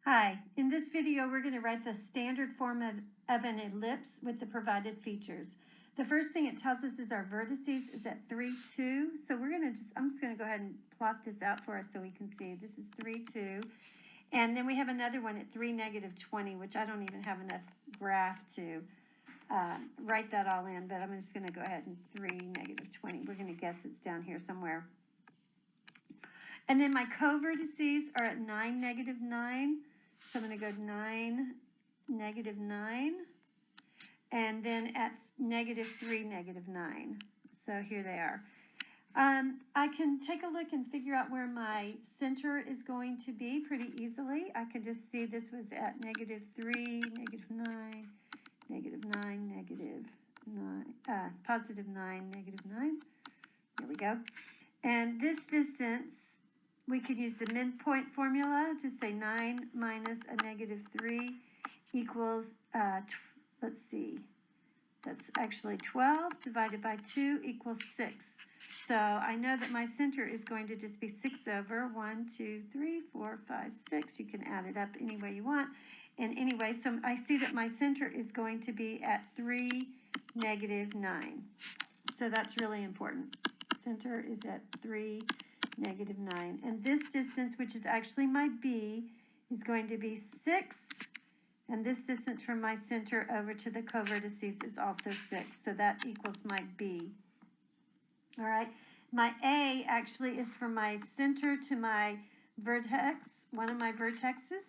Hi, in this video we're going to write the standard form of an ellipse with the provided features. The first thing it tells us is our vertices is at 3, 2. So I'm just going to go ahead and plot this out for us so we can see. This is 3, 2. And then we have another one at 3, -20, which I don't even have enough graph to write that all in, but I'm just going to go ahead and 3, -20. We're going to guess it's down here somewhere. And then my co-vertices are at 9, -9. So I'm going to go 9, -9, and then at -3, -9. So here they are. I can take a look and figure out where my center is going to be pretty easily. I can just see this was at -3, -9, -9, -9, +9, -9. There we go. And this distance, we could use the midpoint formula to say 9 minus a -3 equals, let's see, that's actually 12 divided by 2 equals 6. So I know that my center is going to just be 6 over 1, 2, 3, 4, 5, 6. You can add it up any way you want. And anyway, so I see that my center is going to be at 3, -9. So that's really important. Center is at 3, -9. And this distance, which is actually my B, is going to be 6. And this distance from my center over to the co-vertices is also 6. So that equals my B. All right. My A actually is from my center to my vertex, one of my vertices.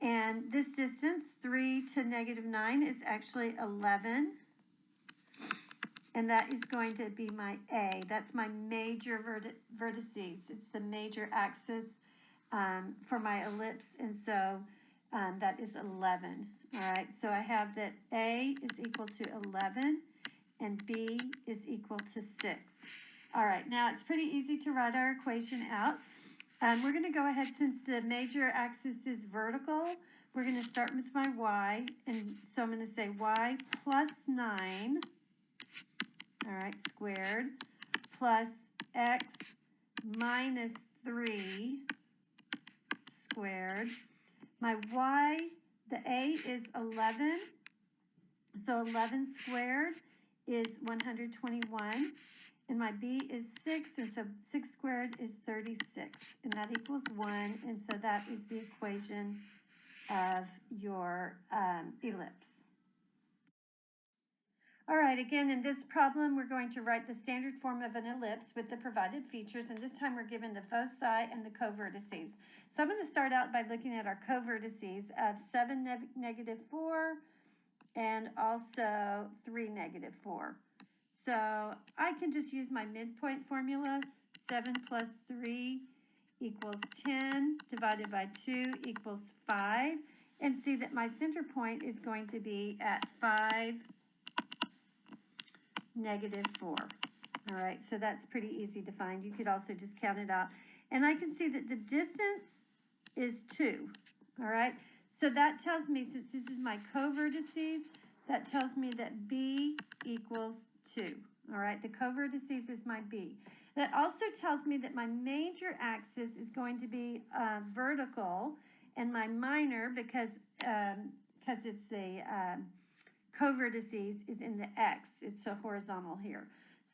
And this distance, 3 to -9, is actually 11. And that is going to be my A. That's my major vertices. It's the major axis for my ellipse. And so that is 11. All right, so I have that A is equal to 11 and B is equal to 6. All right, now it's pretty easy to write our equation out. We're going to go ahead, since the major axis is vertical, we're going to start with my Y. And so I'm going to say Y plus 9. All right, squared, plus x minus 3 squared. My y, the a is 11, so 11 squared is 121, and my b is 6, and so 6 squared is 36, and that equals 1, and so that is the equation of your ellipse. All right, again, in this problem, we're going to write the standard form of an ellipse with the provided features, and this time we're given the foci and the co-vertices. So I'm going to start out by looking at our co-vertices of 7, -4, and also 3, -4. So I can just use my midpoint formula. 7 plus 3 equals 10, divided by 2 equals 5, and see that my center point is going to be at 5, -4. All right, so that's pretty easy to find. You could also just count it out. And I can see that the distance is 2. All right, so that tells me, since this is my co-vertices, that tells me that B equals 2. All right, the co-vertices is my B. That also tells me that my major axis is going to be vertical, and my minor, because it's the co-vertices, is in the X. It's so horizontal here.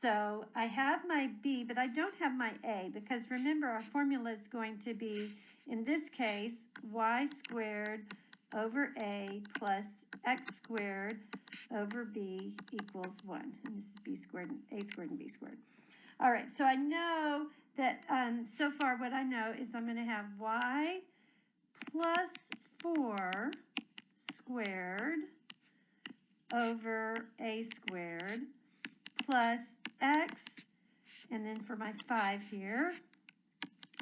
So I have my B, but I don't have my A, because remember, our formula is going to be, in this case, y squared over A plus x squared over B equals 1. And this is B squared and A squared and B squared. All right, so I know that so far what I know is I'm going to have y plus 4 squared over A squared plus x, and then for my 5 here,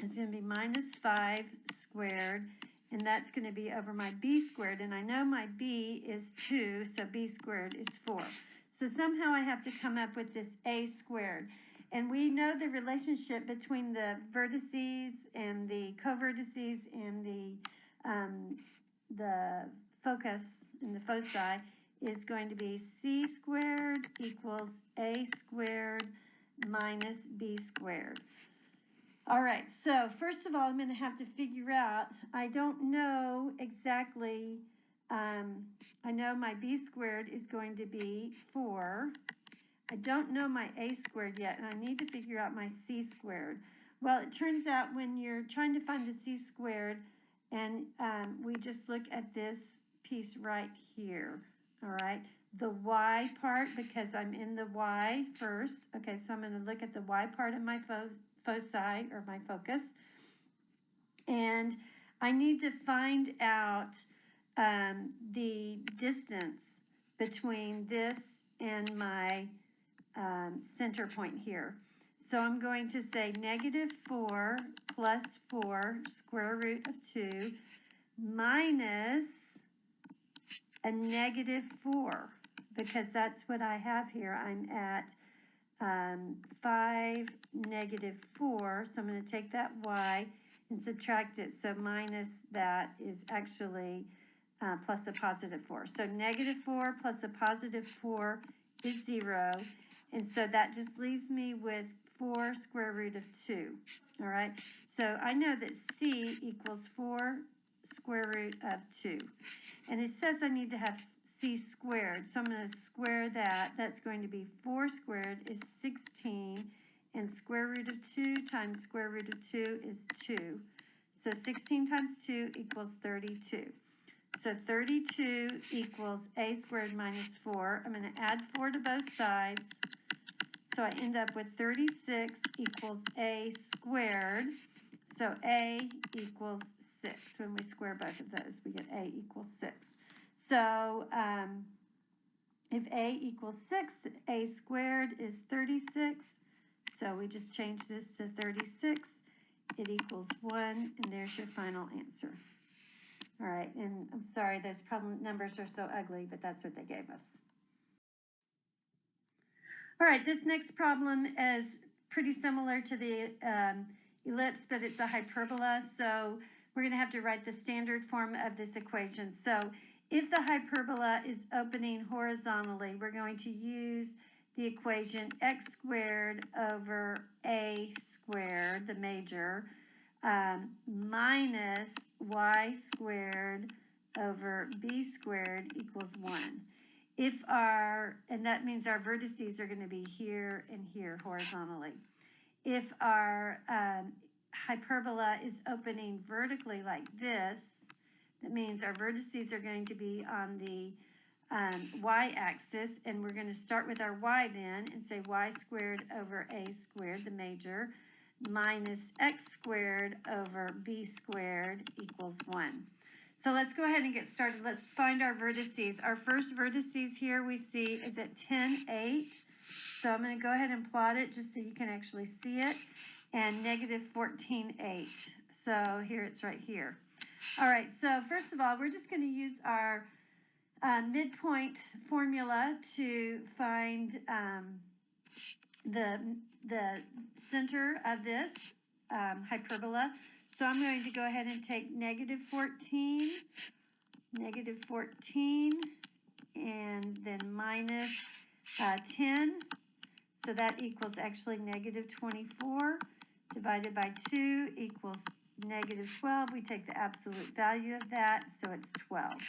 it's going to be -5 squared, and that's going to be over my B squared, and I know my B is 2, so B squared is 4. So somehow I have to come up with this A squared, and we know the relationship between the vertices and the co-vertices and the focus and the foci is going to be C squared equals A squared minus B squared. All right, so first of all, I'm going to have to figure out, I don't know exactly, I know my b squared is going to be 4. I don't know my a squared yet, and I need to figure out my c squared. Well, it turns out when you're trying to find the c squared, and we just look at this piece right here, all right? The y part, because I'm in the y first. Okay, so I'm going to look at the y part of my foci, or my focus. And I need to find out the distance between this and my center point here. So I'm going to say -4 plus 4 square root of 2 minus a -4, because that's what I have here. I'm at 5, -4, so I'm going to take that y and subtract it. So minus that is actually plus a +4. So -4 plus a +4 is 0. And so that just leaves me with 4 square root of 2. All right. So I know that c equals 4 square root of 2. And it says I need to have c squared. So I'm going to square that. That's going to be 4 squared is 16. And square root of 2 times square root of 2 is 2. So 16 times 2 equals 32. So 32 equals a squared minus 4. I'm going to add 4 to both sides. So I end up with 36 equals a squared. So a equals 6. When we square both of those, we get a equals 6. So if a equals 6, a squared is 36. So we just change this to 36. It equals 1, and there's your final answer. All right, and I'm sorry, those problem numbers are so ugly, but that's what they gave us. All right, this next problem is pretty similar to the ellipse, but it's a hyperbola, so we're going to have to write the standard form of this equation. So if the hyperbola is opening horizontally, we're going to use the equation x squared over a squared, the major, minus y squared over b squared equals 1. If and that means our vertices are going to be here and here horizontally. If our hyperbola is opening vertically like this, that means our vertices are going to be on the y-axis, and we're going to start with our y then and say y squared over a squared, the major, minus x squared over b squared equals 1. So let's go ahead and get started. Let's find our vertices. Our first vertices here we see is at 10, 8. So I'm going to go ahead and plot it just so you can actually see it. And -14, 8. So here it's right here. All right, so first of all, we're just going to use our midpoint formula to find the center of this hyperbola. So I'm going to go ahead and take -14, and then minus 10. So that equals actually -24 divided by 2 equals -12. We take the absolute value of that, so it's 12.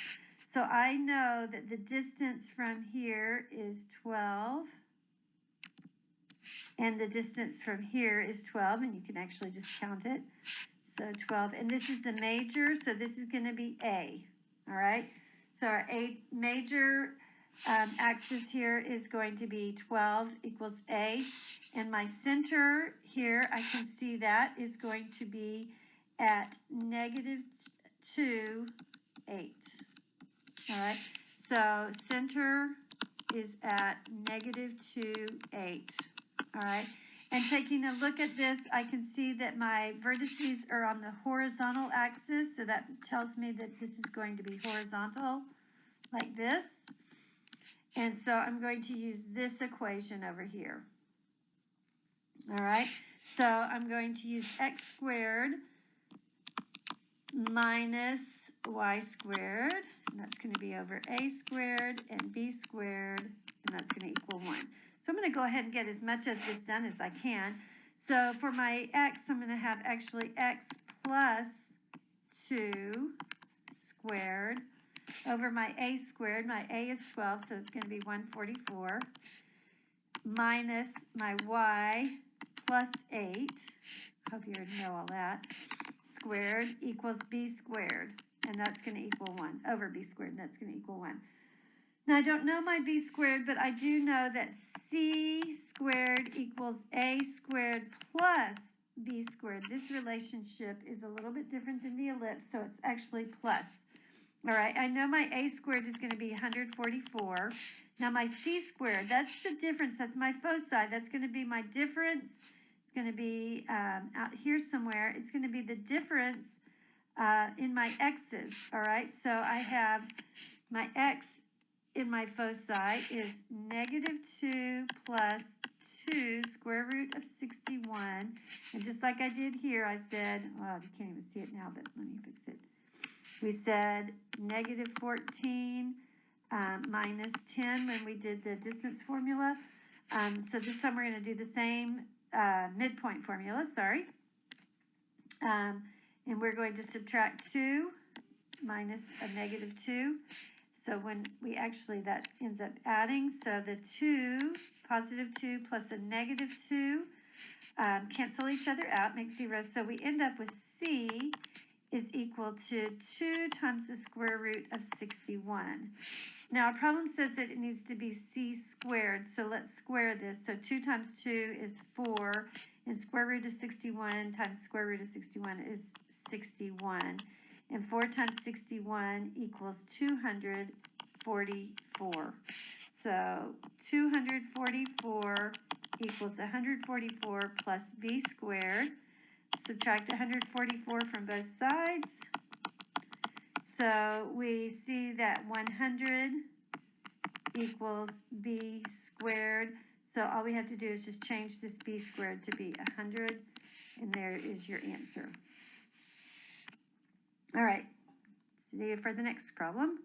So I know that the distance from here is 12. And the distance from here is 12, and you can actually just count it. So 12, and this is the major, so this is going to be A, all right? So our A major axis here is going to be 12 equals A, and my center here, I can see that is going to be at -2, 8, all right? So center is at -2, 8. All right, and taking a look at this, I can see that my vertices are on the horizontal axis, so that tells me that this is going to be horizontal, like this. And so I'm going to use this equation over here. All right, so I'm going to use x squared minus y squared, and that's going to be over a squared and b squared, and that's going to equal 1. So I'm going to go ahead and get as much of this done as I can. So for my x, I'm going to have actually x plus 2 squared over my a squared. My a is 12, so it's going to be 144, minus my y plus 8, hope you already know all that, squared equals b squared, and that's going to equal 1, over b squared, and that's going to equal 1. Now, I don't know my b squared, but I do know that c squared equals a squared plus b squared. This relationship is a little bit different than the ellipse, so it's actually plus. All right, I know my a squared is going to be 144. Now, my c squared, that's the difference. That's my foci. That's going to be my difference. It's going to be out here somewhere. It's going to be the difference in my x's. All right, so I have my x in my foci is -2 plus 2 square root of 61. And just like I did here, I said, well, you can't even see it now, but let me fix it. We said -14 minus 10 when we did the distance formula. So this time we're going to do the same midpoint formula, sorry. And we're going to subtract 2 minus a -2. So when we actually, that ends up adding, so the 2, positive 2 plus a -2, cancel each other out, make 0. So we end up with c is equal to 2 times the square root of 61. Now our problem says that it needs to be c squared, so let's square this. So 2 times 2 is 4, and square root of 61 times square root of 61 is 61. And 4 times 61 equals 244. So 244 equals 144 plus b squared. Subtract 144 from both sides. So we see that 100 equals b squared. So all we have to do is just change this b squared to be 100, and there is your answer. All right, see you for the next problem.